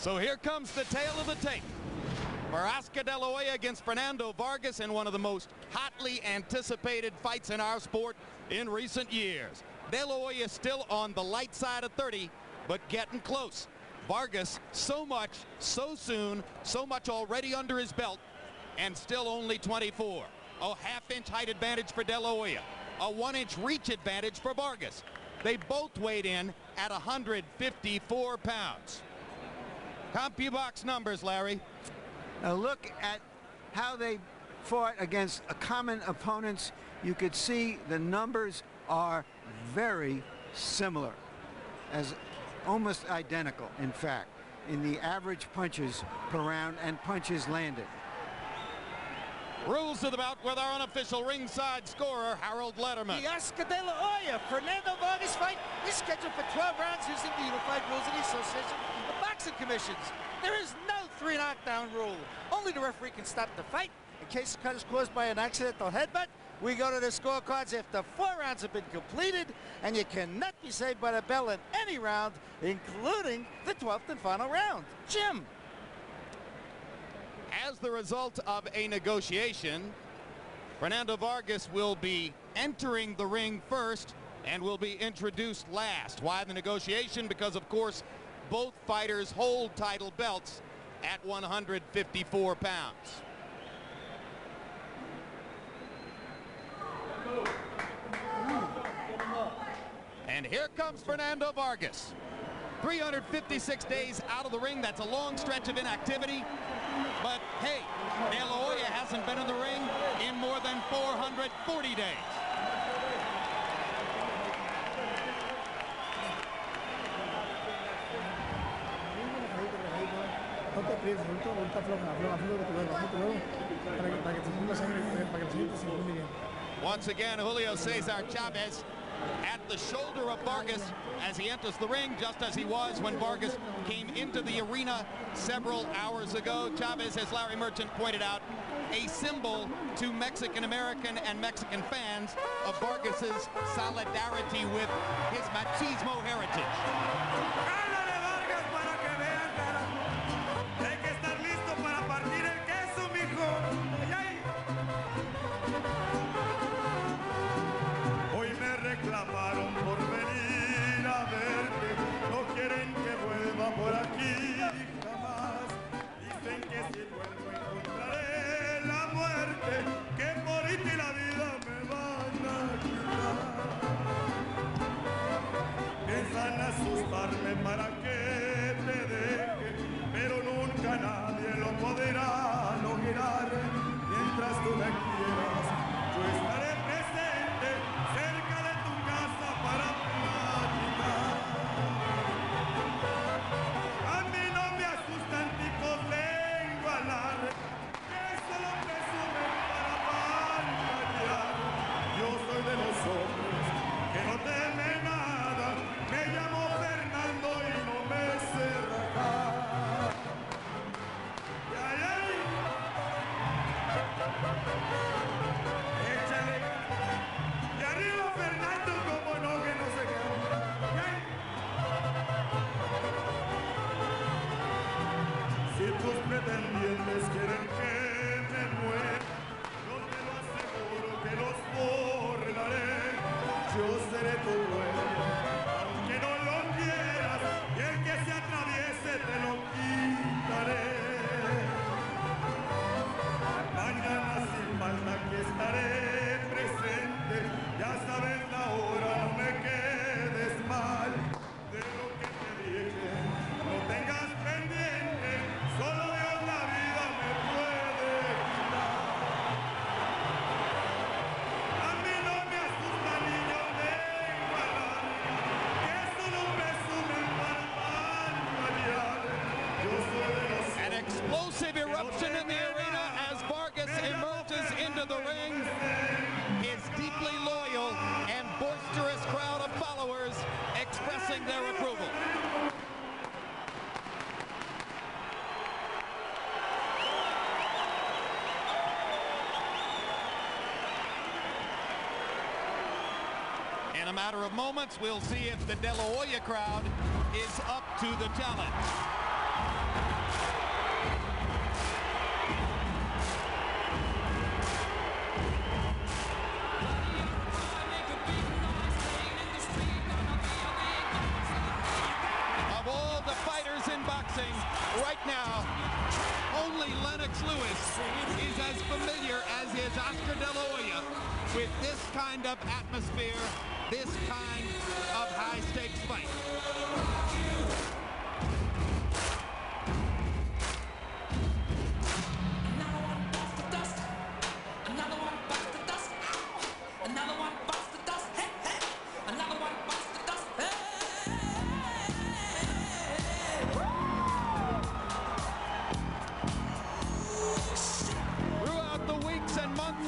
So here comes the tale of the tape. Oscar De La Hoya against Fernando Vargas in one of the most hotly anticipated fights in our sport in recent years. De La Hoya still on the light side of 30, but getting close. Vargas, so much, so soon, so much already under his belt, and still only 24. A half-inch height advantage for De La Hoya. A 1-inch reach advantage for Vargas. They both weighed in at 154 pounds. CompuBox numbers, Larry. Now look at how they fought against common opponents. You could see the numbers are very similar, as almost identical, in fact, in the average punches per round and punches landed. Rules of the bout with our unofficial ringside scorer, Harold Letterman. The Oscar De La Hoya Fernando Vargas fight is scheduled for 12 rounds using the unified rules of the Association of Boxing Commissions. There is no 3 knockdown rule. Only the referee can stop the fight. In case the cut is caused by an accidental headbutt, we go to the scorecards after 4 rounds have been completed, and you cannot be saved by the bell in any round, including the 12th and final round. Jim. As the result of a negotiation, Fernando Vargas will be entering the ring first and will be introduced last. Why the negotiation? Because, of course, both fighters hold title belts at 154 pounds. And here comes Fernando Vargas. 356 days out of the ring. That's a long stretch of inactivity. But hey, De La Hoya hasn't been in the ring in more than 440 days. Once again, Julio Cesar Chavez at the shoulder of Vargas as he enters the ring, just as he was when Vargas came into the arena several hours ago. Chavez, as Larry Merchant pointed out, a symbol to Mexican-American and Mexican fans of Vargas's solidarity with his machismo heritage. Por aquí jamás dicen que si vuelvo encontraré la muerte, que por ti la vida me van a quitar. Piensan asustarme para que te deje, pero nunca nadie lo podrá lograr. Mientras tú me quieras, yo estaré presente cerca de tu casa para platicar. De los hombres que no teme nada, me llamo Fernando y no me sé rajar. ¡Ay, ay! Échale. Y arriba Fernando, como no, que no se quedó. ¡Ay! Si tus pretendientes quieren que me muera, yo te lo aseguro que los borraré. Yo seré tu dueño, aunque no lo quieras, y el que se atraviese te lo quitaré. Mañana sin falta que estaré presente, ya sabes la hora, no me quedes mal. De lo que te dije, no tengas pendiente, solo Dios la vida me puede quitar. A mí no me asusta niño de igualar, que solo presumen para vanagloria. Yo soy de los An explosive eruption in the arena as Vargas emerges into the ring. His deeply loyal and boisterous crowd of followers expressing their approval. In a matter of moments, we'll see if the De La Hoya crowd is up to the challenge. Of all the fighters in boxing right now, only Lennox Lewis is as familiar as is Oscar De La Hoya with this kind of atmosphere, this kind of high-stakes fight.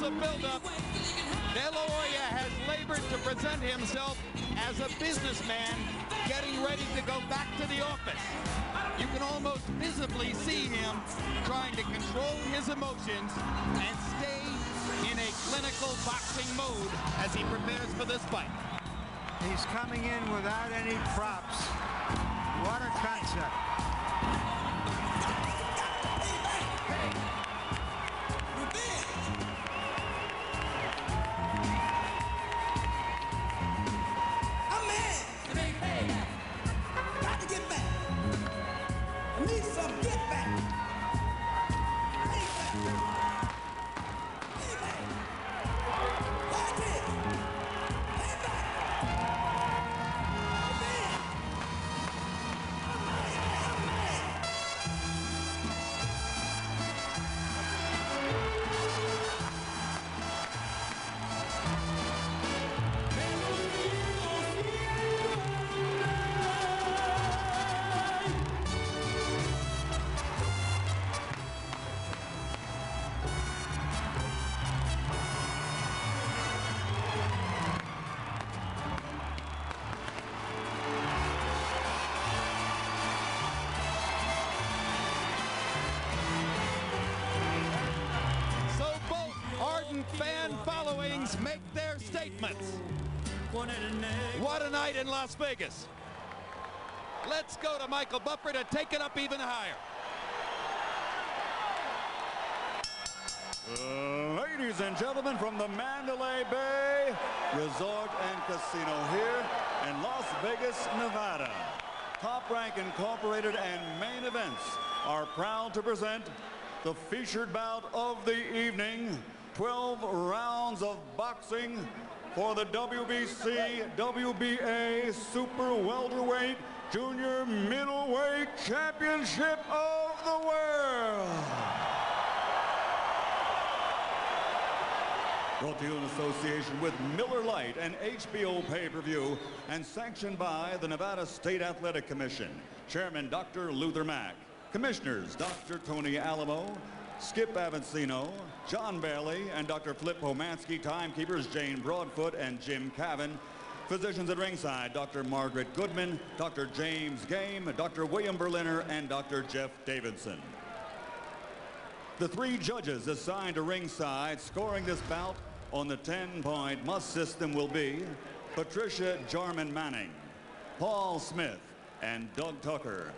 Of build-up, De La Hoya has labored to present himself as a businessman getting ready to go back to the office. You can almost visibly see him trying to control his emotions and stay in a clinical boxing mode as he prepares for this fight. He's coming in without any props. What a concept. Fan followings make their statements. What a night in Las Vegas. Let's go to Michael Buffer to take it up even higher. Ladies and gentlemen, from the Mandalay Bay Resort and Casino here in Las Vegas, Nevada, Top Rank Incorporated and Main Events are proud to present the featured bout of the evening. 12 rounds of boxing for the WBC, WBA Super Welterweight Junior Middleweight Championship of the World. Brought to you in association with Miller Lite and HBO pay-per-view and sanctioned by the Nevada State Athletic Commission. Chairman Dr. Luther Mack. Commissioners Dr. Tony Alamo, Skip Avancino, John Bailey, and Dr. Flip Pomansky. Timekeepers Jane Broadfoot and Jim Cavan. Physicians at ringside, Dr. Margaret Goodman, Dr. James Game, Dr. William Berliner, and Dr. Jeff Davidson. The three judges assigned to ringside scoring this bout on the 10-point must system will be Patricia Jarman Manning, Paul Smith, and Doug Tucker.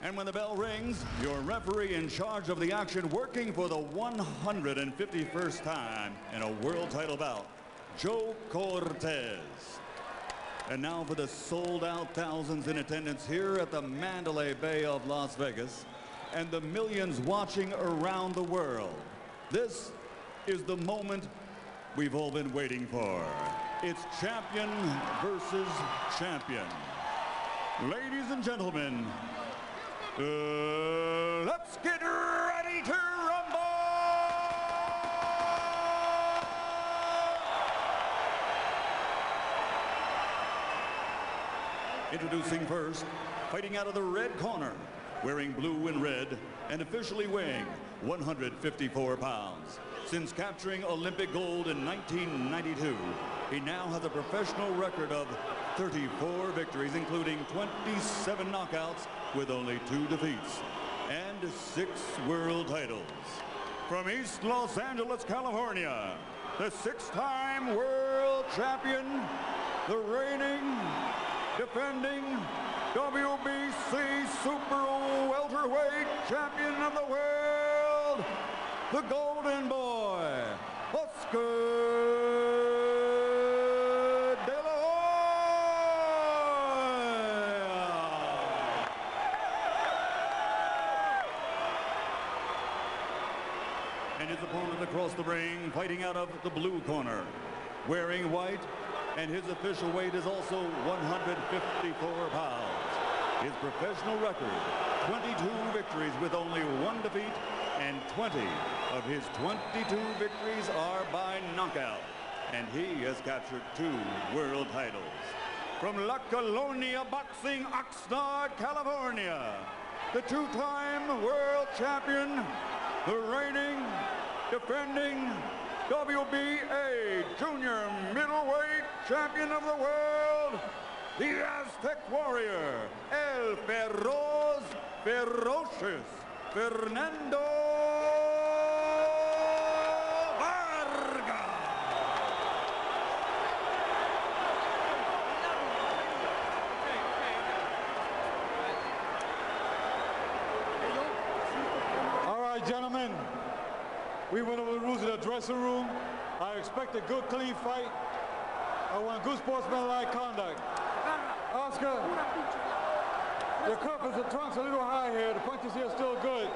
And when the bell rings, your referee in charge of the action, working for the 151st time in a world title bout, Joe Cortez. And now for the sold-out thousands in attendance here at the Mandalay Bay of Las Vegas and the millions watching around the world. This is the moment we've all been waiting for. It's champion versus champion. Ladies and gentlemen, let's get ready to rumble! Introducing first, fighting out of the red corner, wearing blue and red, and officially weighing 154 pounds. Since capturing Olympic gold in 1992, he now has a professional record of 34 victories, including 27 knockouts with only 2 defeats, and 6 world titles. From East Los Angeles, California, the 6-time world champion, the reigning, defending WBC Super Welterweight junior-weight champion of the world, the Golden Boy, Oscar De La Hoya. And his opponent across the ring, fighting out of the blue corner, wearing white, and his official weight is also 154 pounds. His professional record, 22 victories with only 1 defeat, and 20 of his 22 victories are by knockout. And he has captured 2 world titles. From La Colonia Boxing, Oxnard, California, the 2-time world champion, the reigning, defending WBA junior middleweight champion of the world, the Aztec warrior, El Feroz Ferocious, Fernando Vargas. All right, gentlemen, we went over the rules of the dressing room. I expect a good, clean fight. I want good sportsmanlike conduct. Oscar, your cuff is the trunks a little high here. The punches here are still good.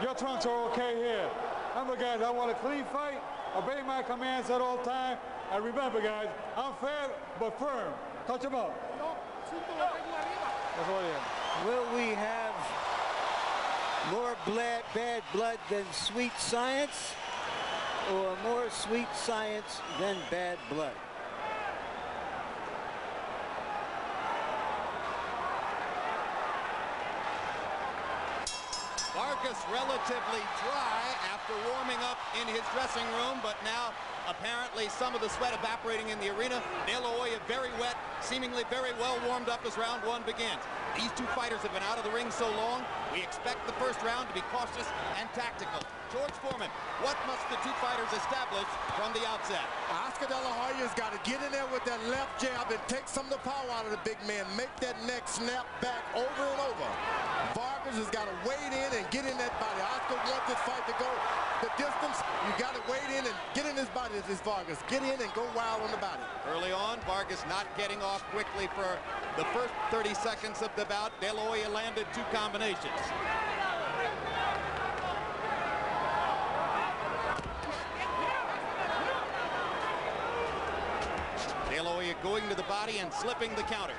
Your trunks are okay here. Remember, guys, I want a clean fight. Obey my commands at all times. And remember, guys, I'm fair but firm. Touch him up. That's what it is. Will we have more bad blood than sweet science, or more sweet science than bad blood? Vargas relatively dry after warming up in his dressing room, but now apparently some of the sweat evaporating in the arena. De La Hoya very wet, seemingly very well warmed up as round 1 begins. These 2 fighters have been out of the ring so long, we expect the first round to be cautious and tactical. George Foreman, what must the 2 fighters establish from the outset? Oscar De La Hoya's got to get in there with that left jab and take some of the power out of the big man. Make that neck snap back over and over. Vargas has got to wade in and get in that body. Oscar wants this fight to go the distance. You got to wade in and get in his body. This is Vargas. Get in and go wild on the body. Early on, Vargas not getting off quickly for the first 30 seconds of the bout. De La Hoya landed 2 combinations. De La Hoya going to the body and slipping the counters.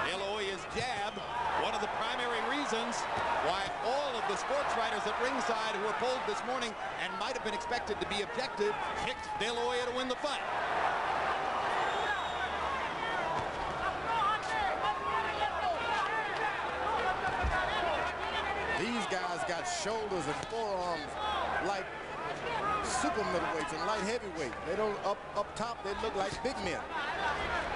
De La Hoya's jab, one of the primary reasons why all of the sports writers at ringside who were polled this morning and might have been expected to be objective picked De La Hoya to win the fight. These guys got shoulders and forearms like super middleweights and light heavyweight. They don't, up top, they look like big men.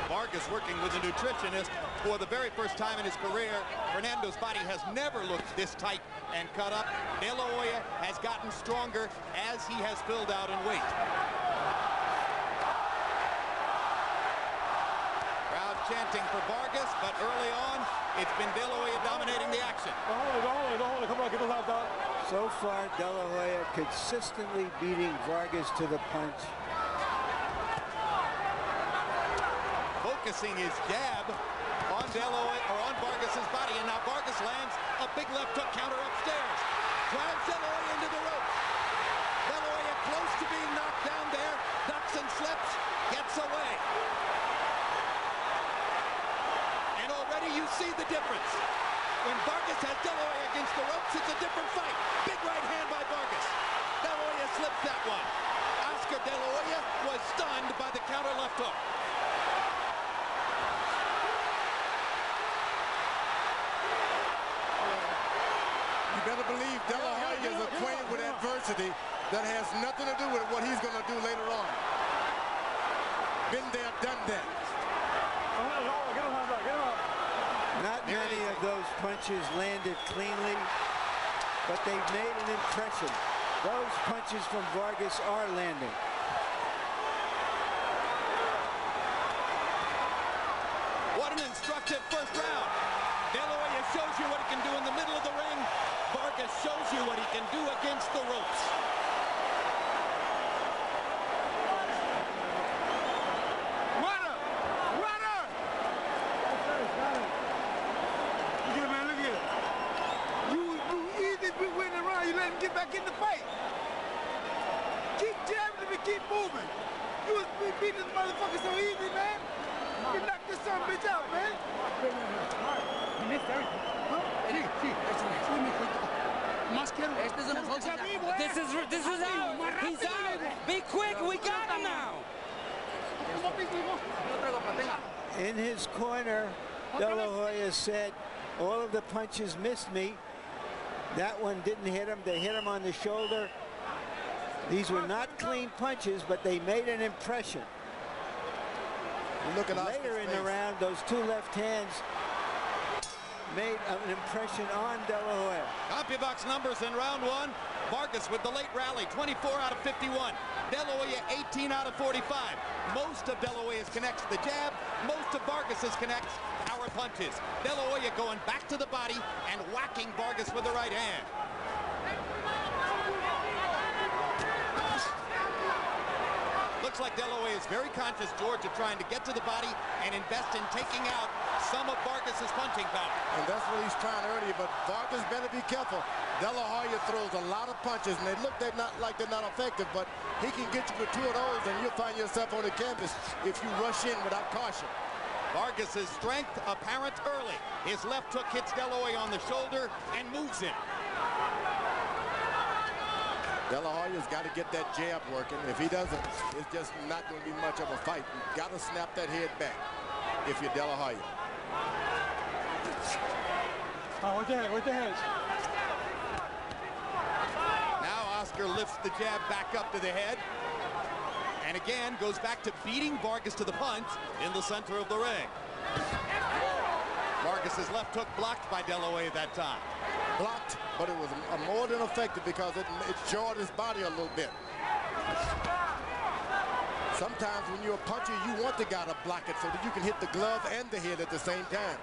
Vargas working with a nutritionist for the very first time in his career. Fernando's body has never looked this tight and cut up. De La Hoya has gotten stronger as he has filled out in weight. Crowd chanting for Vargas, but early on, it's been De La Hoya dominating the action. Don't hold it. Come on, get the left out. So far, De La Hoya consistently beating Vargas to the punch. Focusing his jab on De La Hoya, or on Vargas's body, and now Vargas lands a big left hook counter upstairs. Drives De La Hoya into the ropes. De La Hoya close to being knocked down there, ducks and slips, gets away. And already you see the difference. When Vargas has De La Hoya against the ropes, it's a different fight. Big right hand by Vargas. De La Hoya slips that one. Oscar De La Hoya was stunned by the counter left hook. You better believe De La Hoya is acquainted with adversity that has nothing to do with what he's going to do later on. Been there, done that. Not many of those punches landed cleanly, but they've made an impression. Those punches from Vargas are landing. competitive first round. De La Hoya shows you what he can do in the middle of the ring. Vargas shows you what he can do against the ropes. Runner! Runner! Look at it, man, look at it. You easy be winning around, you let him get back in the fight. Keep jabbing him and keep moving. You was beating this motherfucker so easy, man. You knocked this son of a bitch out, man. He missed everything. Huh? This is out. He's out. Be quick. We got him now. In his corner, De La Hoya said, all of the punches missed me. That one didn't hit him. They hit him on the shoulder. These were not clean punches, but they made an impression. Look at later in the round, those two left hands made an impression on De La Hoya. CompuBox numbers in round one. Vargas with the late rally, 24 out of 51. De La Hoya, 18 out of 45. Most of De La Hoya's connects the jab. Most of Vargas's connects power punches. De La Hoya going back to the body and whacking Vargas with the right hand. Looks like De La Hoya is very conscious, George, of trying to get to the body and invest in taking out some of Vargas's punching power. And that's what he's trying earlier, but Vargas better be careful. De La Hoya throws a lot of punches, and they look like they're not effective, but he can get you with two of those, and you'll find yourself on the canvas if you rush in without caution. Vargas's strength apparent early. His left hook hits De La Hoya on the shoulder and moves him. De La Hoya's got to get that jab working. If he doesn't, it's just not going to be much of a fight. You've got to snap that head back if you're De La Hoya. With the hands. Now Oscar lifts the jab back up to the head. And again, goes back to beating Vargas to the punch in the center of the ring. Vargas's left hook blocked by De La Hoya that time. Blocked, but it was more than effective because it jarred his body a little bit. Sometimes when you're a puncher, you want the guy to block it so that you can hit the glove and the head at the same time.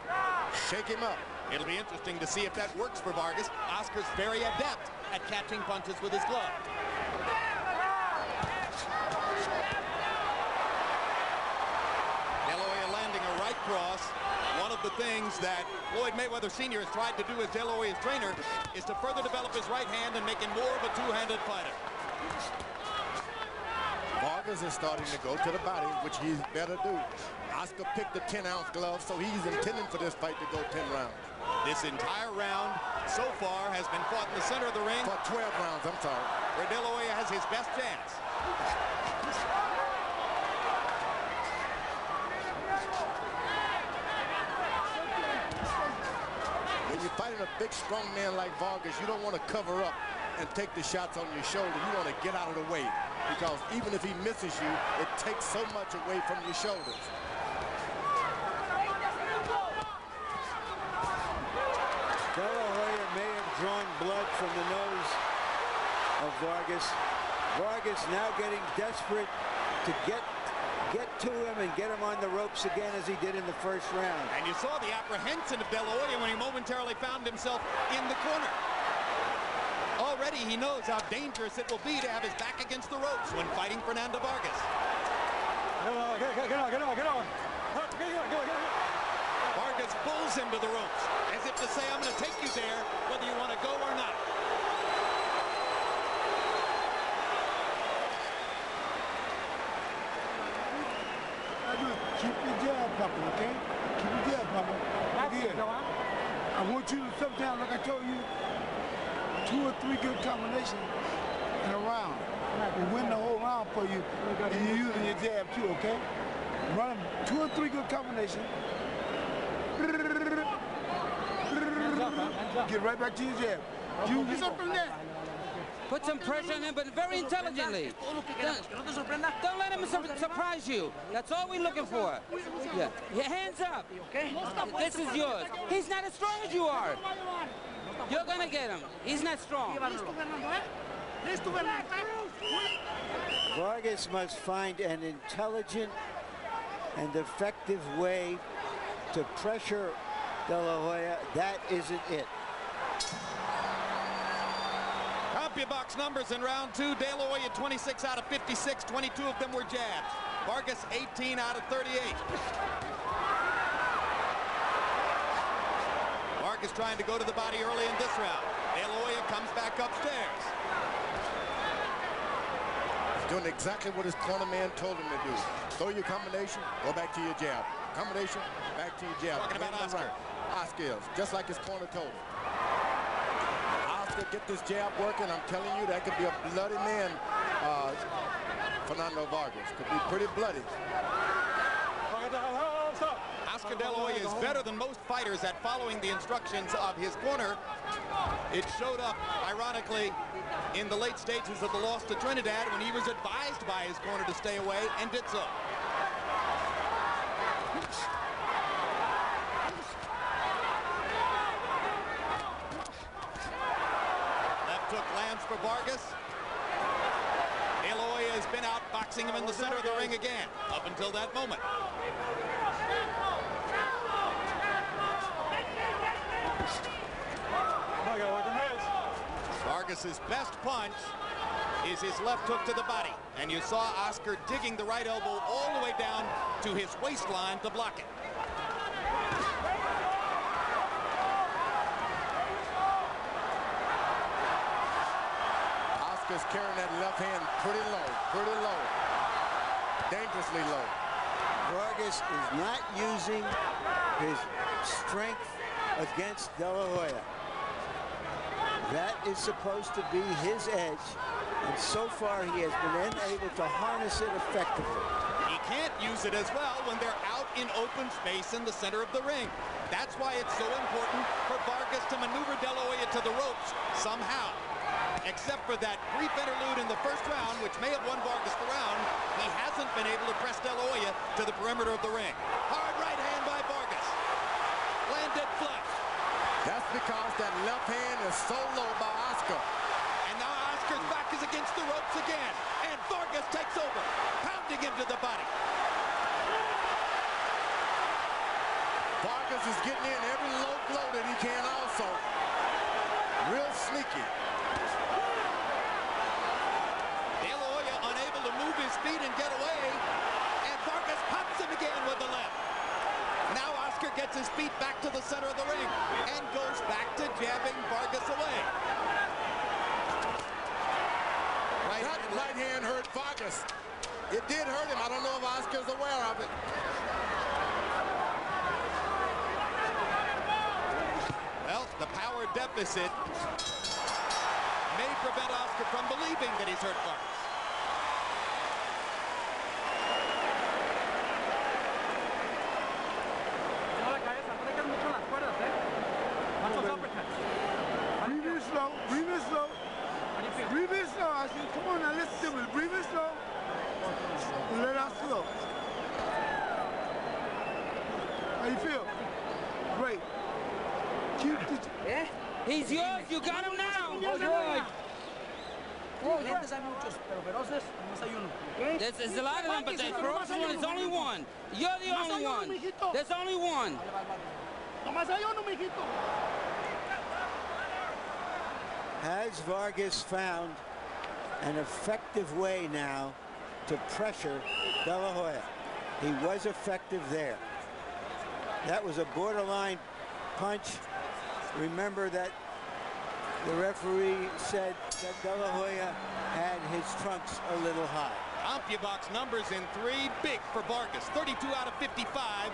Shake him up. It'll be interesting to see if that works for Vargas. Oscar's very adept at catching punches with his glove. De La Hoya landing a right cross. One of the things that Floyd Mayweather Sr. has tried to do as De La Hoya's trainer is to further develop his right hand and make him more of a two-handed fighter. Vargas is starting to go to the body, which he's better do. Oscar picked the 10-ounce glove, so he's intending for this fight to go 10 rounds. This entire round so far has been fought in the center of the ring. For 12 rounds, I'm sorry. Where De La Hoya has his best chance. When you're fighting a big, strong man like Vargas, you don't want to cover up and take the shots on your shoulder. You want to get out of the way, because even if he misses you, it takes so much away from your shoulders. De La Hoya may have drawn blood from the nose of Vargas. Vargas now getting desperate to get to him and get him on the ropes again as he did in the first round. And you saw the apprehension of De La Hoya when he momentarily found himself in the corner. Already he knows how dangerous it will be to have his back against the ropes when fighting Fernando Vargas. Get on. Vargas pulls him to the ropes as if to say, I'm going to take you there whether you want to go or not. Keep your jab pumping, okay? Keep your jab pumping. I want you to sometimes, like I told you, 2 or 3 good combinations in a round. We'll win the whole round for you, and you're using your jab too, okay? Run them 2 or 3 good combinations. Get right back to your jab. You get up from there. Put some pressure on him, but very intelligently. Don't let him surprise you. That's all we're looking for. Yeah. Your hands up. This is yours. He's not as strong as you are. You're going to get him. He's not strong. Vargas must find an intelligent and effective way to pressure De La Hoya, that isn't it. CompuBox numbers in round 2. De La Hoya 26 out of 56, 22 of them were jabs. Vargas 18 out of 38. Vargas trying to go to the body early in this round. De La Hoya comes back upstairs. He's doing exactly what his corner man told him to do. Throw your combination, go back to your jab. Combination, back to your jab. Talking about Oscar. Oscar is, just like his corner told him. Oscar, get this jab working. I'm telling you, that could be a bloody man. Fernando Vargas could be pretty bloody. Oscar De La Hoya is better than most fighters at following the instructions of his corner. It showed up, ironically, in the late stages of the loss to Trinidad when he was advised by his corner to stay away and did so. Left hook lands for Vargas. De La Hoya has been outboxing him in the center of the ring again, up until that moment. Vargas's best punch is his left hook to the body, and you saw Oscar digging the right elbow all the way down to his waistline to block it. Oscar's carrying that left hand pretty low, dangerously low. Vargas is not using his strength against De La Hoya. That is supposed to be his edge, and so far he has been unable to harness it effectively. He can't use it as well when they're out in open space in the center of the ring. That's why it's so important for Vargas to maneuver De La Hoya to the ropes somehow. Except for that brief interlude in the first round, which may have won Vargas the round, he hasn't been able to press De La Hoya to the perimeter of the ring. Hard right hand by Vargas. Landed flush. That's because that left hand is so low by Oscar. And now Oscar's back is against the ropes again. And Vargas takes over, pounding him to the body. Vargas is getting in every low blow that he can also. Real sneaky. De La Hoya unable to move his feet and get away. And Vargas pops him again with the left. Now Oscar gets his feet back to the center of the ring and goes back to jabbing Vargas away. That right hand hurt Vargas. It did hurt him. I don't know if Oscar's aware of it. Well, the power deficit may prevent Oscar from believing that he's hurt Vargas. Breathe it slow. I said, come on now, listen to me. Breathe it slow. Let out slow. How you feel? Great. Yeah? He's yours. You got him now. There's a lot of them, but the first one is only one. You're the only one. There's only one. Has Vargas found an effective way now to pressure De La Hoya? He was effective there. That was a borderline punch. Remember that the referee said that De La Hoya had his trunks a little high. CompuBox numbers in 3, big for Vargas. 32 out of 55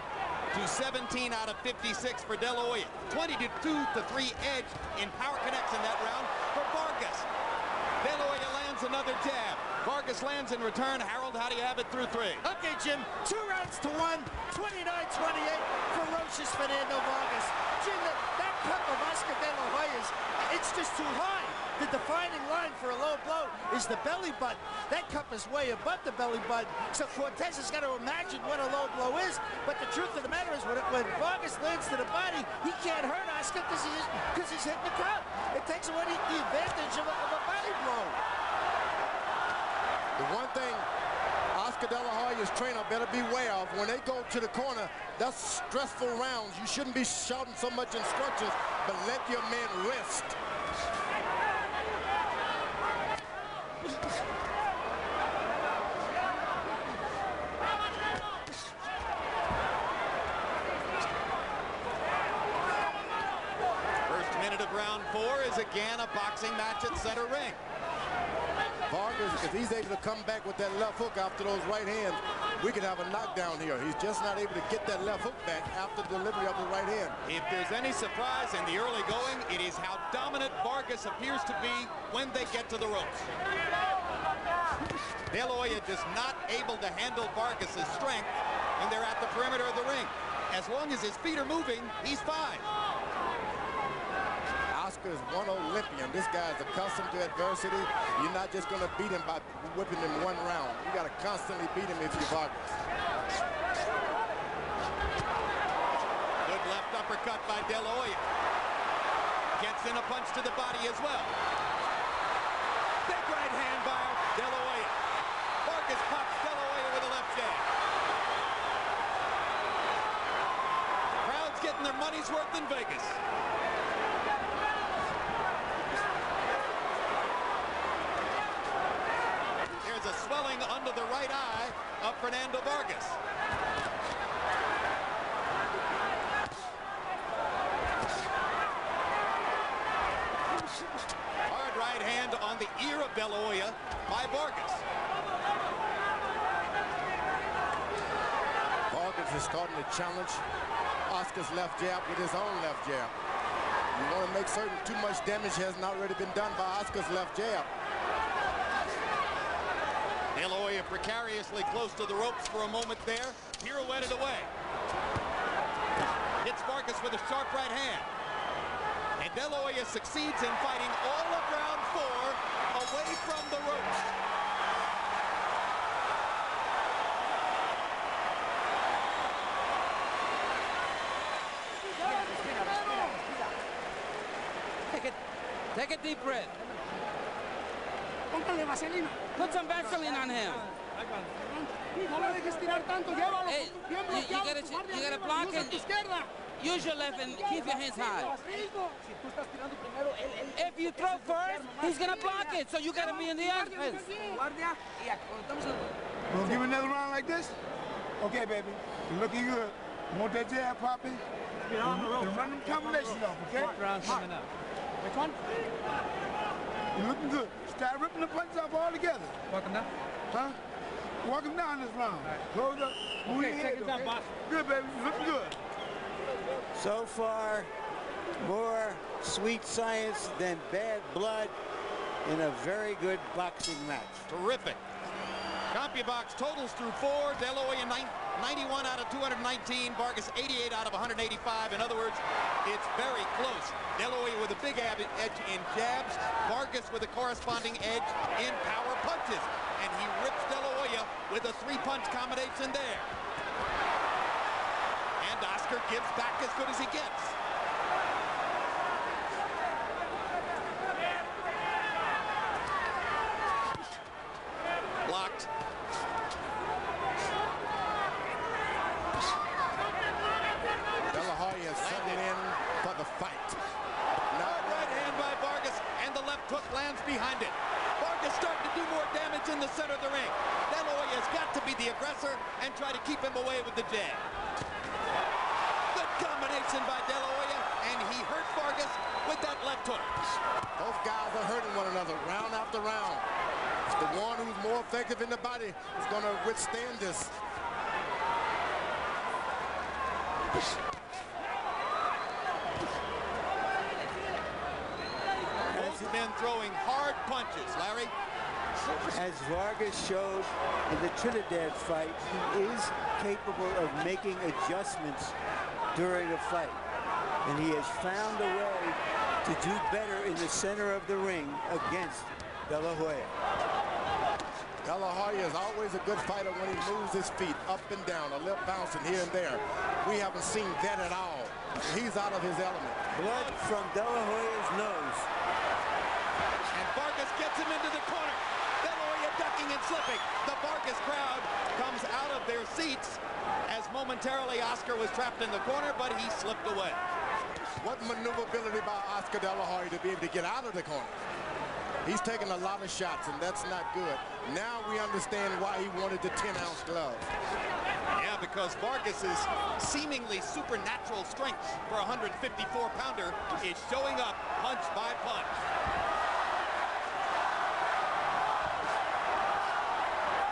to 17 out of 56 for De La Hoya. 22 to 3 edge in power connects in that round for Vargas. De La Hoya lands another jab. Vargas lands in return. Harold, how do you have it through 3? Okay, Jim, 2 rounds to 1, 29-28, ferocious Fernando Vargas. Jim, that cup of Oscar De La Hoya's, it's just too high. The defining line for a low blow is the belly button. That cup is way above the belly button. So Cortez has got to imagine what a low blow is. But the truth of the matter is when Vargas lands to the body, he can't hurt Oscar because he's hitting the cup. It takes away the advantage of a body blow. The one thing Oscar Oscar De La Hoya's trainer better beware of. When they go to the corner, that's stressful rounds. You shouldn't be shouting so much instructions, but let your man rest. First minute of round 4 is again a boxing match at center ring. Vargas, if he's able to come back with that left hook after those right hands, we could have a knockdown here. He's just not able to get that left hook back after delivery of the right hand. If there's any surprise in the early going, it is how dominant Vargas appears to be when they get to the ropes. De La Hoya just not able to handle Vargas' strength when they're at the perimeter of the ring. As long as his feet are moving, he's fine. Oscar is one Olympian. This guy is accustomed to adversity. You're not just going to beat him by whipping him one round. You got to constantly beat him if you're Vargas. Good left uppercut by De La Hoya. Gets in a punch to the body as well. Big right hand by De La Hoya. Vargas pops De La Hoya with a left jab. Crowd's getting their money's worth in Vegas. A swelling under the right eye of Fernando Vargas. Hard right hand on the ear of De La Hoya by Vargas. Vargas is starting to challenge Oscar's left jab with his own left jab. You want to make certain too much damage has not already been done by Oscar's left jab. De La Hoya precariously close to the ropes for a moment there, pirouetted away. Hits Vargas with a sharp right hand. And De La Hoya succeeds in fighting all of round 4 away from the ropes. Take a deep breath. Put some Vaseline on him. Hey, you gotta block it. Use your left and keep your hands high. If you throw first, he's gonna block it, so you gotta be in the offense. We'll give another round like this? Okay, baby. You're looking good. You want that jab popping? Run them combinations off, okay? Round coming up. Which one? You're looking good. Start ripping the punches off all together. Walk him down? Huh? Walk him down this round. Right. Close up. Move your head, okay? Boss. Good, baby. You're looking good. So far, more sweet science than bad blood in a very good boxing match. Terrific. CompuBox totals through 4. De La Hoya 91 out of 219. Vargas 88 out of 185. In other words, it's very close. De La Hoya with a big edge in jabs. Vargas with a corresponding edge in power punches. And he rips De La Hoya with a 3-punch combination there. And Oscar gives back as good as he gets. Blocked. De La Hoya is settling in for the fight. Now right hand by Vargas, and the left hook lands behind it. Vargas starting to do more damage in the center of the ring. De La Hoya has got to be the aggressor and try to keep him away with the jab. Good combination by De La Hoya, and he hurt Vargas with that left hook. Both guys are hurting one another round after round. The one who's more effective in the body is going to withstand this. Both men throwing hard punches, Larry. As Vargas showed in the Trinidad fight, he is capable of making adjustments during a fight. And he has found a way to do better in the center of the ring against De La Hoya. De La Hoya is always a good fighter when he moves his feet up and down, a little bouncing here and there. We haven't seen that at all. He's out of his element. Blood from De La Hoya's nose. And Vargas gets him into the corner. De La Hoya ducking and slipping. The Vargas crowd comes out of their seats as momentarily Oscar was trapped in the corner, but he slipped away. What maneuverability by Oscar De La Hoya to be able to get out of the corner. He's taken a lot of shots, and that's not good. Now we understand why he wanted the 10-ounce glove. Yeah, because Vargas's seemingly supernatural strength for a 154-pounder is showing up punch by punch.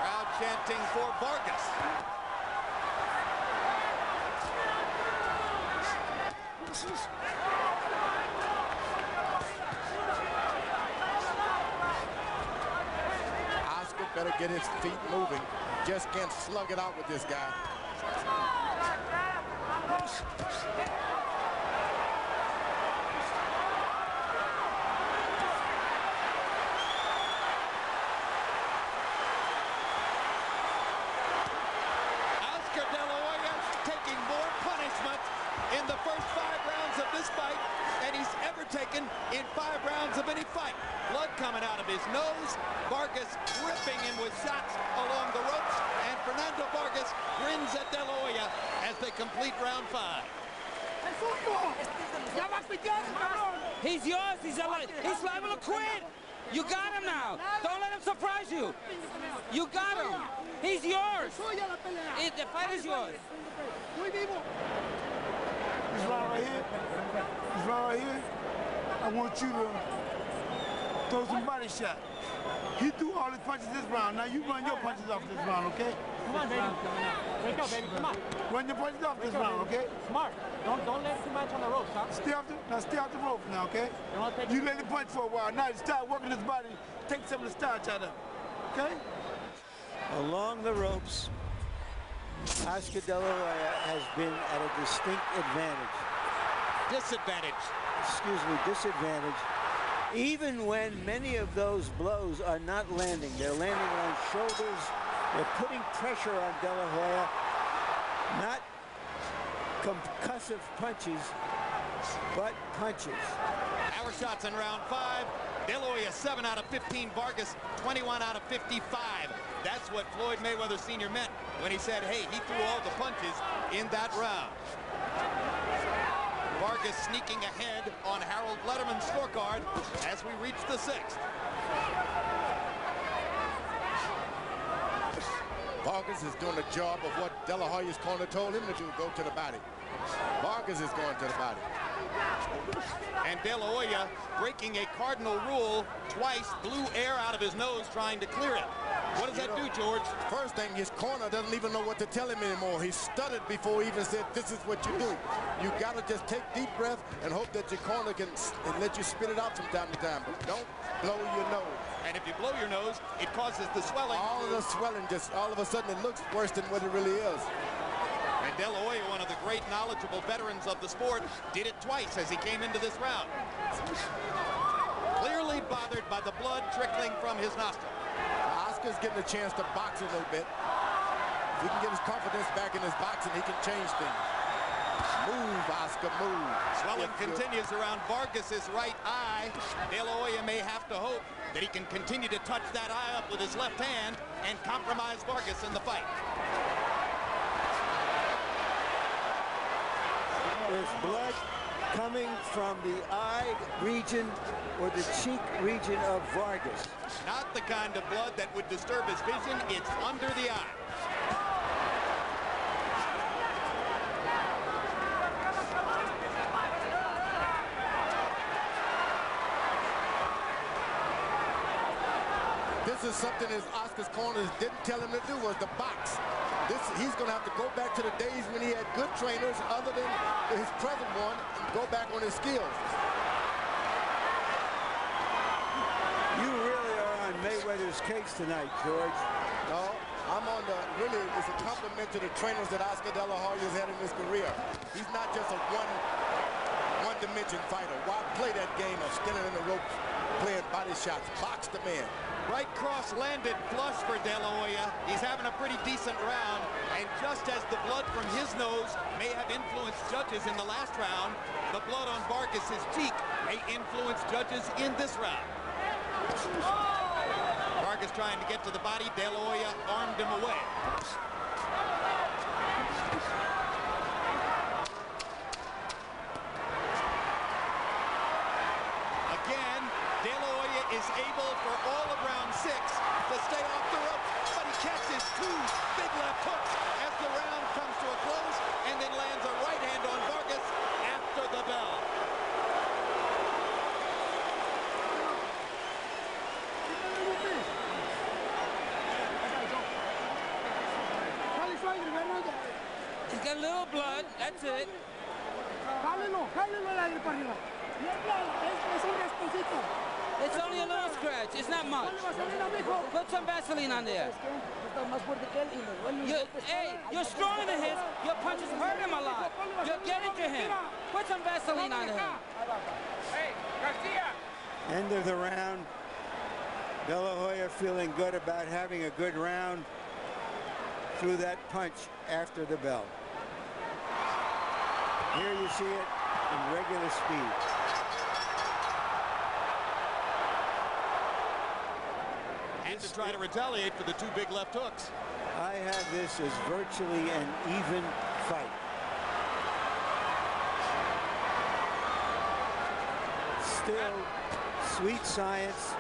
Crowd chanting for Vargas. Oscar better get his feet moving. Just can't slug it out with this guy. Oscar De La Hoya taking more punishment in the first 5 rounds of this fight than he's ever taken in 5 rounds of any fight. Blood coming out of his nose, Vargas ripping him with shots along the ropes, and Fernando Vargas grins at De La Hoya as they complete round 5. He's yours. He's liable to quit. You got him now. Don't let him surprise you. You got him. He's yours. The fight is yours. This round right here, I want you to throw some body shot. He threw all his punches this round. Now you run your punches off this round, okay? Come on, baby. Wake up, baby. Come on. Run your punches off this round, okay? Smart. Don't let too much on the ropes, huh? Stay off the rope now, okay? You let him punch for a while. Now you start working his body. Take some of the starch out of it, okay? Along the ropes, Oscar De La Hoya has been at a distinct advantage. Disadvantage. Even when many of those blows are not landing. They're landing on shoulders. They're putting pressure on De La Hoya. Not concussive punches, but punches. Power shots in round 5. De La Hoya 7 out of 15. Vargas 21 out of 55. That's what Floyd Mayweather Sr. meant when he said, hey, he threw all the punches in that round. Vargas sneaking ahead on Harold Letterman's scorecard as we reach the 6th. Vargas is doing the job of what De La Hoya's corner told him to do, go to the body. Vargas is going to the body. And De La Hoya breaking a cardinal rule twice, blew air out of his nose trying to clear it. What does that do, George? First thing, his corner doesn't even know what to tell him anymore. He stuttered before he even said, this is what you do. You got to just take deep breath and hope that your corner can let you spit it out from time to time. But don't blow your nose. And if you blow your nose, it causes the swelling. All of the swelling, just all of a sudden it looks worse than what it really is. And De La Hoya, one of the great knowledgeable veterans of the sport, did it twice as he came into this round. Clearly bothered by the blood trickling from his nostril. Oscar's getting a chance to box a little bit. If he can get his confidence back in his boxing, he can change things. Move, Oscar, move. Swelling continues around Vargas's right eye. De La Hoya may have to hope that he can continue to touch that eye up with his left hand and compromise Vargas in the fight. There's blood coming from the eye region or the cheek region of Vargas. Not the kind of blood that would disturb his vision. It's under the eye. This is something as Oscar's corners didn't tell him to do, was the box. He's going to have to go back to the days when he had good trainers other than his present one and go back on his skills. You really are on Mayweather's case tonight, George. No, I'm on the, really, it's a compliment to the trainers that Oscar De La Hoya has had in his career. He's not just a one-dimension fighter. Why play that game of standing in the ropes, playing body shots, box the man? Right cross landed flush for De La Hoya. He's having a pretty decent round, and just as the blood from his nose may have influenced judges in the last round, the blood on Vargas's cheek may influence judges in this round. Vargas trying to get to the body. De La Hoya armed him away. Again, De La Hoya is able for all of round 6 to stay off the ropes, but he catches 2 big left hooks as the round comes to a close, and then lands a right hand on Vargas after the bell. He's got a little blood, that's it. It's only a little scratch, it's not much. Put some Vaseline on there. Hey, you're stronger than his. Your punches hurt him a lot. You're getting to him. Put some Vaseline on him. End of the round. De La Hoya feeling good about having a good round through that punch after the bell. Here you see it in regular speed. And to try to retaliate for the 2 big left hooks. I have this as virtually an even fight. Still sweet science,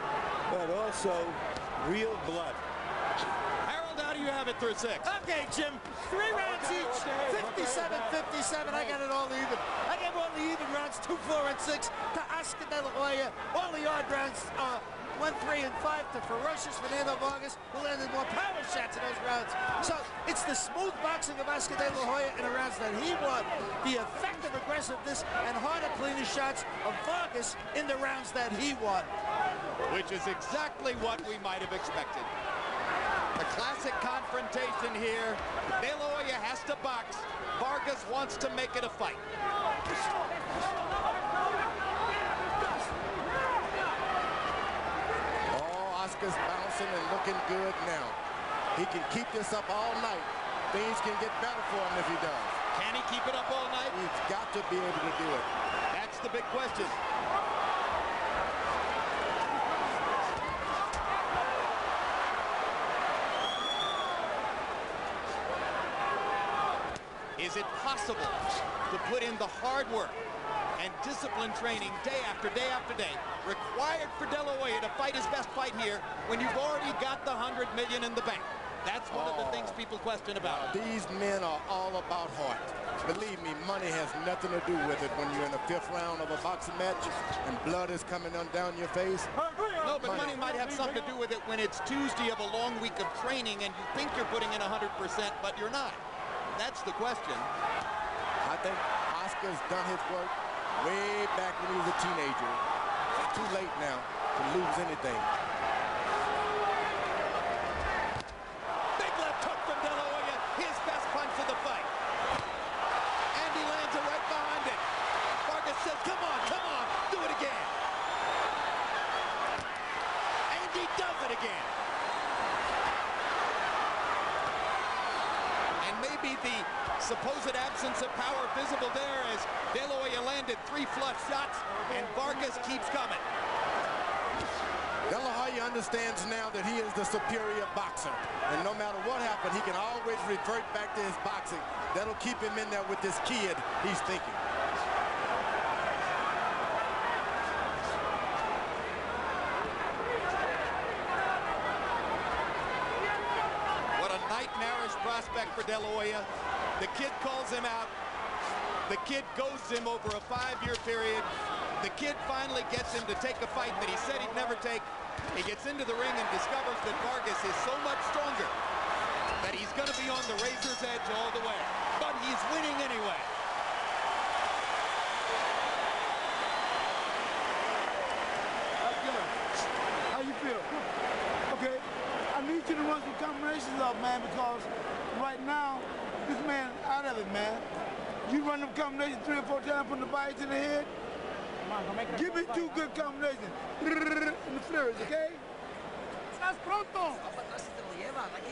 but also real blood. Harold, how do you have it through 6? Okay, Jim. 3 rounds each. 57-57. I got it all even. I gave all the even rounds 2, 4, and 6 to Oscar De La Hoya. All the odd rounds 1, 3, and 5 to ferocious Fernando Vargas, who landed more power shots in those rounds. So it's the smooth boxing of Oscar De La Hoya in the rounds that he won. The effective aggressiveness and harder, cleaner shots of Vargas in the rounds that he won. Which is exactly what we might have expected. The classic confrontation here. De La Hoya has to box. Vargas wants to make it a fight. Oscar's bouncing and looking good now. He can keep this up all night. Things can get better for him if he does. Can he keep it up all night? He's got to be able to do it. That's the big question. Is it possible to put in the hard work and discipline training day after day after day required for De La Hoya to fight his best fight here when you've already got the $100 million in the bank? That's one of the things people question about. These men are all about heart. Believe me, money has nothing to do with it when you're in the 5th round of a boxing match and blood is coming on down your face. No, but money might have something to do with it when it's Tuesday of a long week of training and you think you're putting in 100%, but you're not. That's the question. I think Oscar's done his work way back when he was a teenager. It's too late now to lose anything. Big left hook from De La Hoya, his best punch of the fight. And he lands it right behind it. Vargas says, come on, do it again. And he does it again. And maybe the supposed absence of power visible there as De La Hoya landed 3 flush shots and Vargas keeps coming. De La Hoya understands now that he is the superior boxer. And no matter what happened, he can always revert back to his boxing. That'll keep him in there with this kid he's thinking. What a nightmarish prospect for De La Hoya. The kid calls him out. The kid goes him over a 5-year period. The kid finally gets him to take a fight that he said he'd never take. He gets into the ring and discovers that Vargas is so much stronger that he's going to be on the razor's edge all the way. But he's winning anyway. How you feel? Okay, I need you to run some combinations up, man, because right now, this man out of it, man. You run them combinations 3 or 4 times from the body to the head. Give me 2 good combinations in the flurries, okay?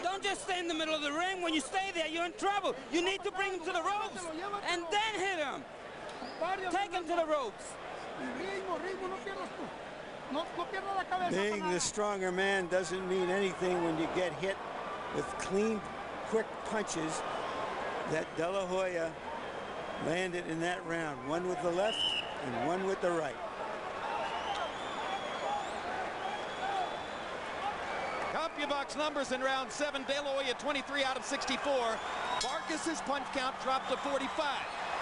Don't just stay in the middle of the ring. When you stay there, you're in trouble. You need to bring him to the ropes and then hit him. Take him to the ropes. Being the stronger man doesn't mean anything when you get hit with clean, quick punches that De La Hoya landed in that round. One with the left and one with the right. CompuBox numbers in round 7. De La Hoya 23 out of 64. Vargas's punch count dropped to 45.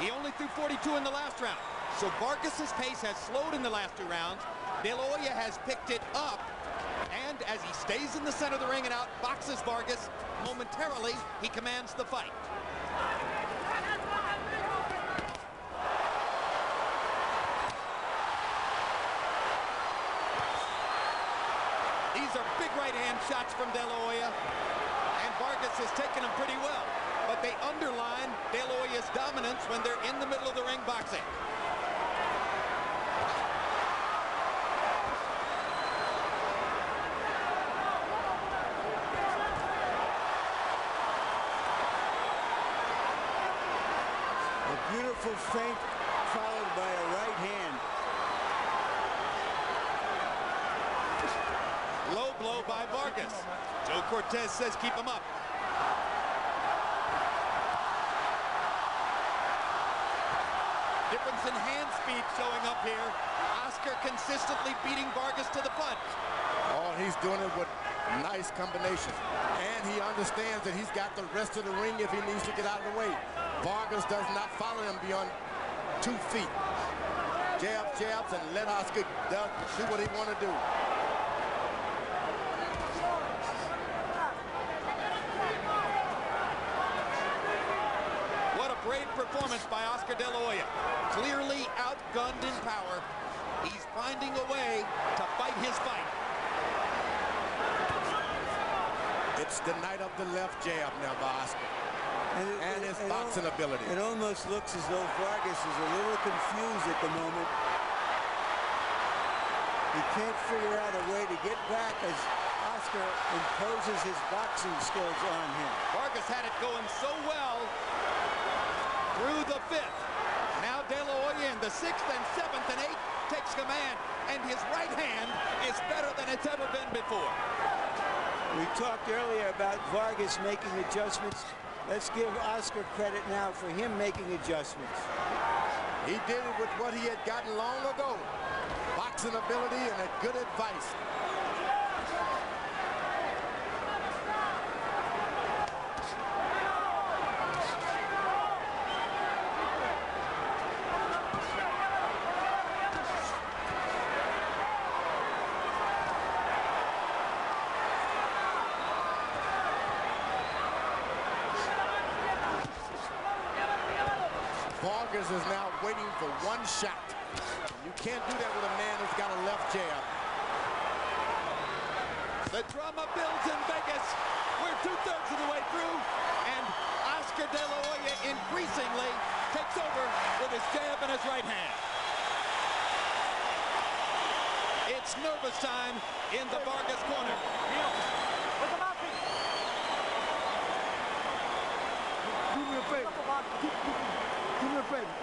He only threw 42 in the last round. So Vargas's pace has slowed in the last 2 rounds. De La Hoya has picked it up. And as he stays in the center of the ring and outboxes Vargas, momentarily he commands the fight. These are big right-hand shots from De La Hoya, and Vargas has taken them pretty well. But they underline De La Hoya's dominance when they're in the middle of the ring boxing. A beautiful feint followed by a right hand. Low blow by Vargas. Joe Cortez says keep him up. Difference in hand speed showing up here. Oscar consistently beating Vargas to the punch. Oh, he's doing it with nice combinations. And he understands that he's got the rest of the ring if he needs to get out of the way. Vargas does not follow him beyond 2 feet. Jabs, jabs, and let Oscar do what he want to do. Great performance by Oscar De La Hoya. Clearly outgunned in power. He's finding a way to fight his fight. It's the night of the left jab now by Oscar. And his boxing ability. It almost looks as though Vargas is a little confused at the moment. He can't figure out a way to get back as Oscar imposes his boxing skills on him. Vargas had it going so well through the 5th. Now De La Hoya in the 6th and 7th and 8th takes command, and his right hand is better than it's ever been before. We talked earlier about Vargas making adjustments. Let's give Oscar credit now for him making adjustments. He did it with what he had gotten long ago. Boxing ability and a good advice. Vargas is now waiting for one shot. You can't do that with a man who's got a left jab. The drama builds in Vegas. We're 2/3 of the way through, and Oscar De La Hoya increasingly takes over with his jab and his right hand. It's nervous time in the Vargas corner. Do me a favor. Do me a favor.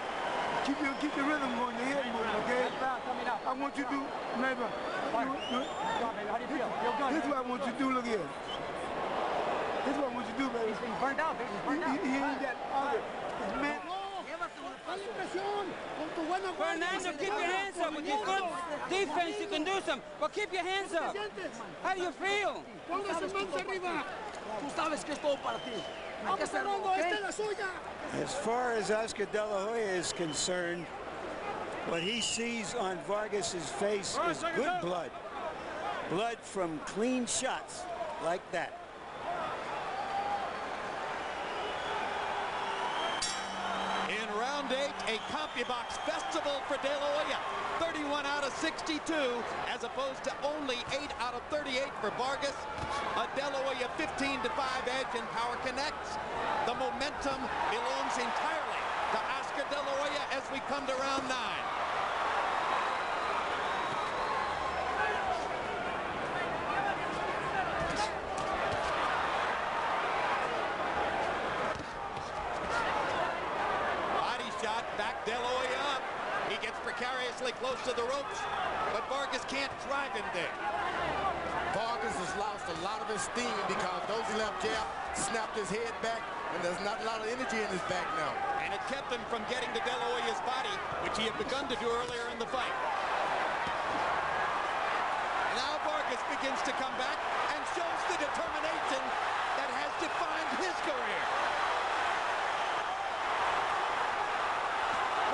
Keep the rhythm going, the head moving, okay? I want you to do, neighbor. How do you feel? Feel good? This is what I want you to do, look here. This is what I want you to do, baby. He's burned out, baby. He's burned out. He ain't got other. Man. Fernando, keep your hands up. With your good defense, you can do something. But keep your hands up. How do you feel? As far as Oscar De La Hoya is concerned, what he sees on Vargas's face is good blood. Blood from clean shots like that. In round 8, a CompuBox festival for De La Hoya. 31 out of 62, as opposed to only 8 out of 38 for Vargas. A De La Hoya 15-5 edge in power connects. The momentum belongs entirely to Oscar De La Hoya as we come to round 9. Body shot, back De La Hoya up. He gets for precariously close to the ropes, but Vargas can't drive him there. Vargas has lost a lot of his steam because those left jab snapped his head back, and there's not a lot of energy in his back now. And it kept him from getting to De La Hoya's body, which he had begun to do earlier in the fight. Now Vargas begins to come back and shows the determination that has defined his career.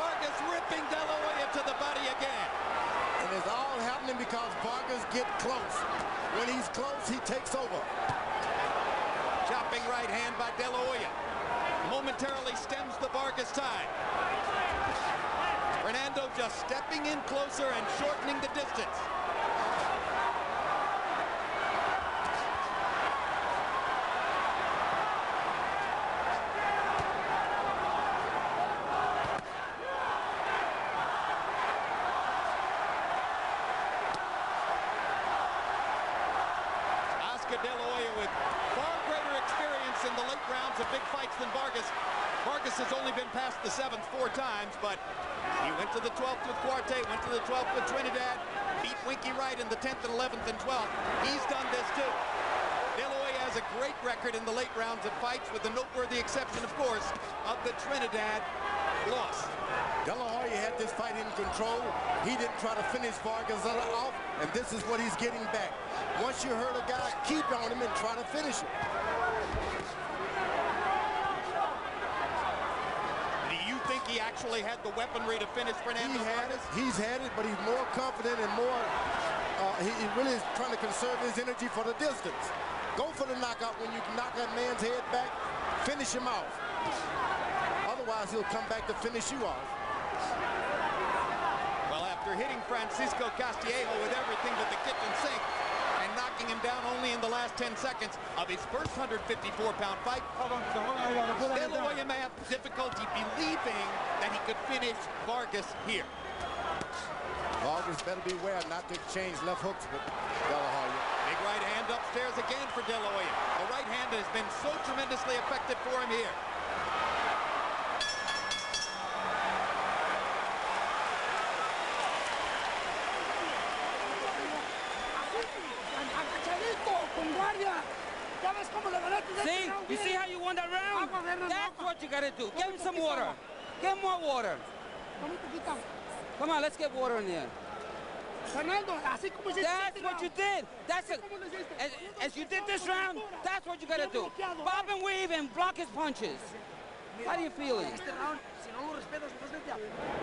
Vargas ripping De La Hoya to the body again. And it's all happening because Vargas get close. When he's close, he takes over. Chopping right hand by De La Hoya momentarily stems the Vargas tide. Fernando just stepping in closer and shortening the distance. De La Hoya with far greater experience in the late rounds of big fights than Vargas. Vargas has only been past the 7th 4 times, but he went to the 12th with Cuarte, went to the 12th with Trinidad, beat Winky Wright in the 10th and 11th and 12th. He's done this too. De La Hoya has a great record in the late rounds of fights, with the noteworthy exception, of course, of the Trinidad loss. De La Hoya had this fight in control. He didn't try to finish Vargas off, and this is what he's getting back. Once you hurt a guy, keep on him and try to finish him. Do you think he actually had the weaponry to finish Fernando Vargas? He's had it, but he's more confident and more, he really is trying to conserve his energy for the distance. Go for the knockout when you knock that man's head back, finish him off. Otherwise, he'll come back to finish you off. Well, after hitting Francisco Castillejo with everything but the kitchen sink and knocking him down only in the last 10 seconds of his first 154-pound fight, De La Hoya may have difficulty believing that he could finish Vargas here. Vargas better beware not to exchange left hooks with De La Hoya. Big right hand upstairs again for De La Hoya. The right hand has been so tremendously effective for him here. See? You see how you won that round? That's what you gotta do. Give him some water. Give him more water. Come on, let's get water in there. That's what you did. That's it. As you did this round, that's what you gotta do. Bob and weave and block his punches. How do you feel?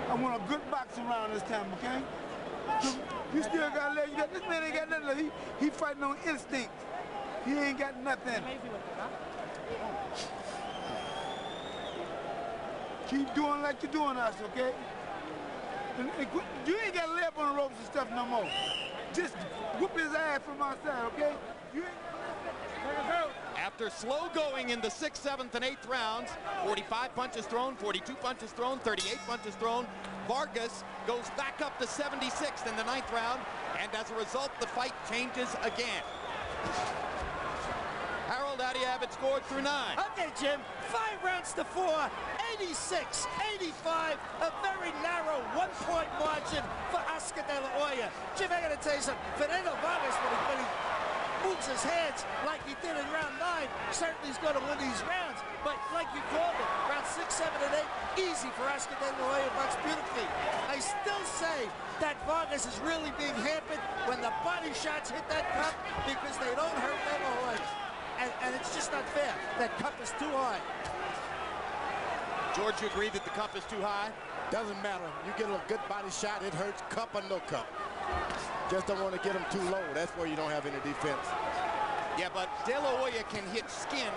I want a good boxing round this time, okay? You still gotta let you get this man ain't got nothing. He fighting on instinct. He ain't got nothing. Keep doing like you're doing us, okay? And you ain't got to lay up on the ropes and stuff no more. Just whoop his ass from outside, okay? After slow going in the 6th, 7th, and 8th rounds, 45 punches thrown, 42 punches thrown, 38 punches thrown, Vargas goes back up to 76th in the 9th round, and as a result, the fight changes again. Harold, how do you have it scored through 9? Okay, Jim, 5 rounds to 4, 86, 85, a very narrow 1-point margin for Oscar De La Hoya. Jim, I gotta tell you something, Fernando Vargas, when he moves his hands like he did in round 9, certainly he's gonna win these rounds. But like you called it, round 6, 7, and 8, easy for Oscar De La Hoya, boxed beautifully. I still say that Vargas is really being hampered when the body shots hit that cup because they don't hurt De La Hoya. And it's just not fair. That cup is too high. George, you agree that the cup is too high? Doesn't matter. You get a good body shot, it hurts, cup or no cup. Just don't want to get him too low. That's where you don't have any defense. Yeah, but De La Hoya can hit skin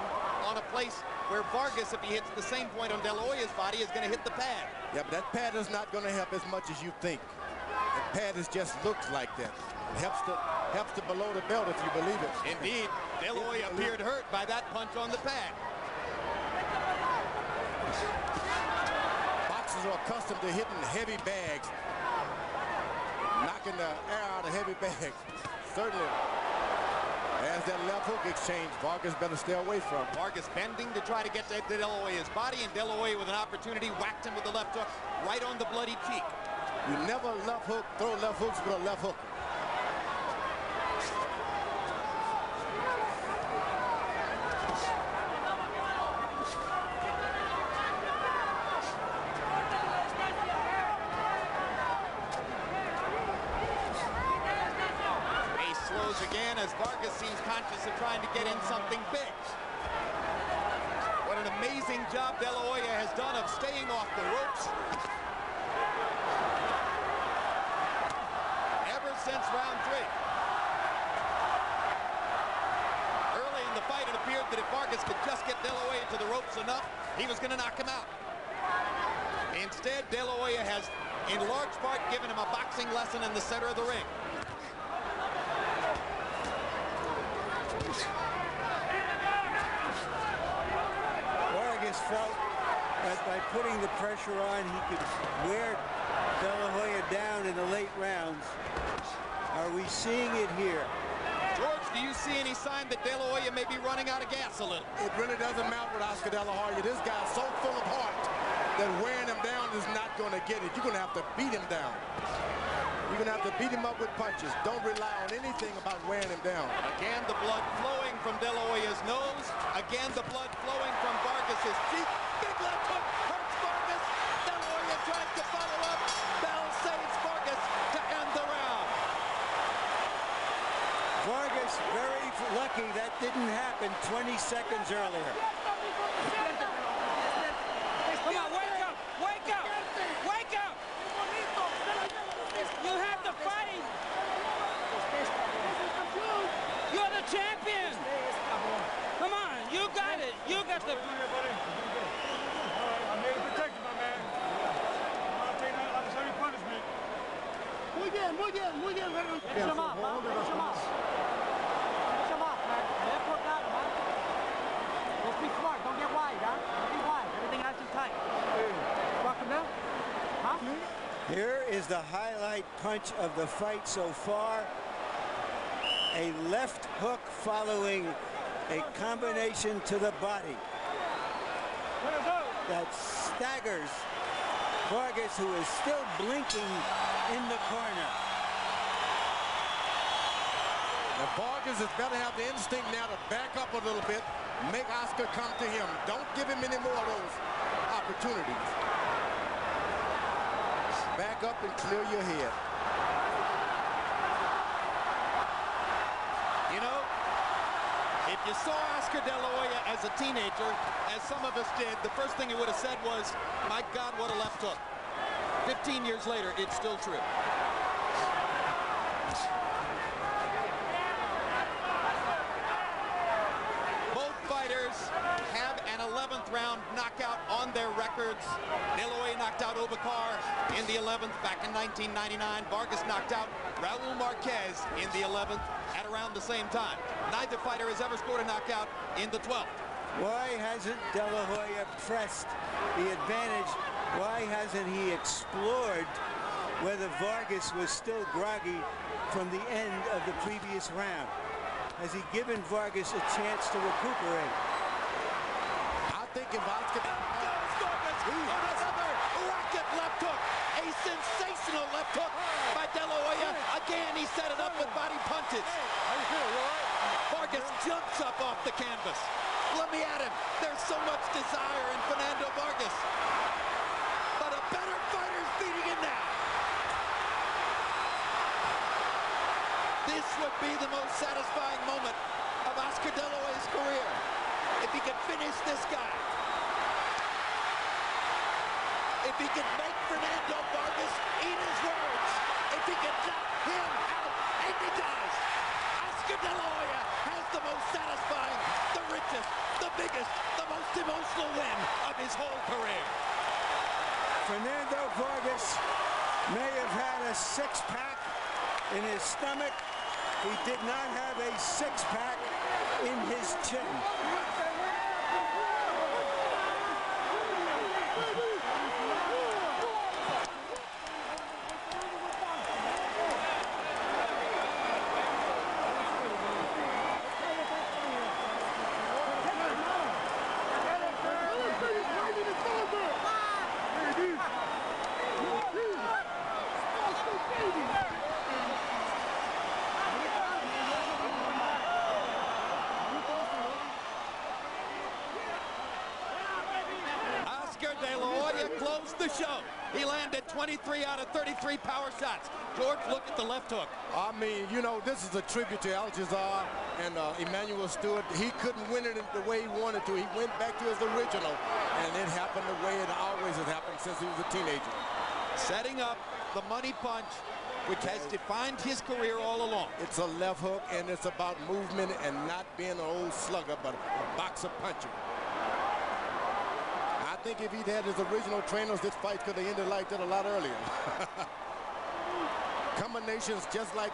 on a place where Vargas, if he hits the same point on De La Hoya's body, is going to hit the pad. Yeah, but that pad is not going to help as much as you think. The pad is just looks like that. It helps to below the belt if you believe it. Indeed, De La Hoya appeared hurt by that punch on the pad. Boxers are accustomed to hitting heavy bags, knocking the air out of heavy bags. Certainly, as that left hook exchange, Vargas better stay away from. Vargas bending to try to get to De La Hoya's body, and De La Hoya with an opportunity whacked him with the left hook right on the bloody cheek. You never left hook, throw left hooks with a left hook. Again, as Vargas seems conscious of trying to get in something big. What an amazing job De La Hoya has done of staying off the ropes. Ever since round 3. Early in the fight, it appeared that if Vargas could just get De La Hoya to the ropes enough, he was going to knock him out. Instead, De La Hoya has, in large part, given him a boxing lesson in the center of the ring. Vargas felt that by putting the pressure on, he could wear De La Hoya down in the late rounds. Are we seeing it here? George, do you see any sign that De La Hoya may be running out of gas a little? It really doesn't matter with Oscar De La Hoya. This guy's so full of heart that wearing him down is not going to get it. You're going to have to beat him down. You're going to have to beat him up with punches. Don't rely on anything about wearing him down. Again, the blood flowing from De La Hoya's nose. Again, the blood flowing from Vargas's cheek. Big left hook hurts Vargas. De La Hoya tries to follow up. Bell saves Vargas to end the round. Vargas very lucky that didn't happen 20 seconds earlier. Come on, wake up! Wake up! Wake up! You have to fight! You're the champion! Come on, you got it! You got the... I made it protected, my man. I'm not taking that like a heavy punishment. Muy bien, muy bien, muy bien. Finish him off, man. Finish him off. Finish him off, man. Left hook out, man. Just be smart. Don't get wide, huh? Don't be wide. Everything has to be tight. Walk him down. Huh? Here is the highlight punch of the fight so far. A left hook following a combination to the body that staggers Vargas, who is still blinking in the corner. Now Vargas is better have the instinct now to back up a little bit, make Oscar come to him. Don't give him any more of those opportunities. Back up and clear your head. You know, if you saw Oscar De La Hoya as a teenager, as some of us did, the first thing he would have said was, my God, what a left hook. 15 years later, it's still true. Both fighters have an 11th round knockout on their records. De La Hoya knocked out Obacar in the 11th back in 1999. Vargas knocked out Raul Marquez in the 11th at around the same time. Neither fighter has ever scored a knockout in the 12th. Why hasn't De La Hoya pressed the advantage? Why hasn't he explored whether Vargas was still groggy from the end of the previous round? Has he given Vargas a chance to recuperate? I think if Oscar... Vargas on another rocket left hook. A sensational left hook by De La Hoya. Again, he set it up with body punches. Vargas jumps up off the canvas. Let me at him. There's so much desire in Fernando Vargas. But a better fighter's beating him now. This would be the most satisfying moment of Oscar De La Hoya's career. If he could finish this guy. If he could make Fernando Vargas eat his words. If he could knock him out, and he does. Oscar De La Hoya has the most satisfying, the richest, the biggest, the most emotional win of his whole career. Fernando Vargas may have had a six-pack in his stomach. He did not have a six-pack in his chin. De La Hoya closed the show. He landed 23 out of 33 power shots. George, look at the left hook. I mean, you know, this is a tribute to Alcazar and Emmanuel Stewart. He couldn't win it the way he wanted to. He went back to his original, and it happened the way it always has happened since he was a teenager. Setting up the money punch, which has defined his career all along. It's a left hook, and it's about movement and not being an old slugger, but a boxer puncher. I think if he'd had his original trainers, this fight could have ended like that a lot earlier. Combinations just like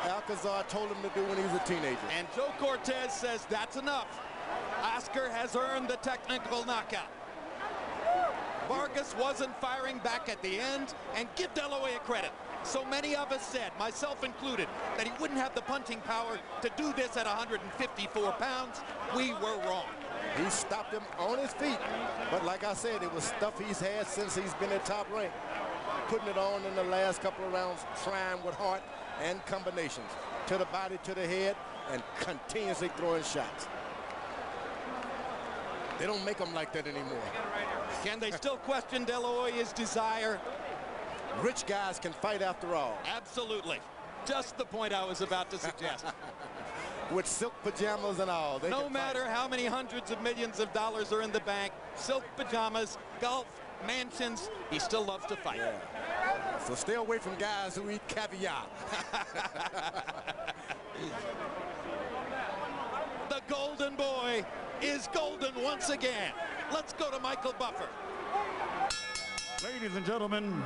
Alcazar told him to do when he was a teenager. And Joe Cortez says that's enough. Oscar has earned the technical knockout. Vargas wasn't firing back at the end, and give De La Hoya credit. So many of us said, myself included, that he wouldn't have the punching power to do this at 154 pounds. We were wrong. He stopped him on his feet. But like I said, it was stuff he's had since he's been at top rank. Putting it on in the last couple of rounds, trying with heart and combinations. To the body, to the head, and continuously throwing shots. They don't make them like that anymore. Can they still question De La Hoya's desire? Rich guys can fight after all. Absolutely. Just the point I was about to suggest. With silk pajamas and all. No matter how many hundreds of millions of dollars are in the bank, silk pajamas, golf, mansions, he still loves to fight. Yeah. So stay away from guys who eat caviar. The golden boy is golden once again. Let's go to Michael Buffer. Ladies and gentlemen,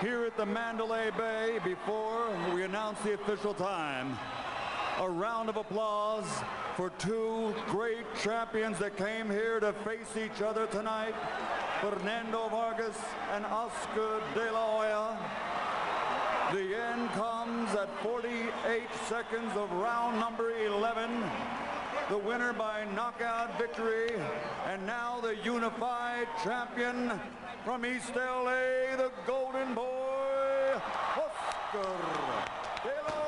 here at the Mandalay Bay, before we announce the official time, a round of applause for two great champions that came here to face each other tonight, Fernando Vargas and Oscar De La Hoya. The end comes at 48 seconds of round number 11. The winner by knockout victory, and now the unified champion from East LA, the Golden Boy, Oscar De La Hoya.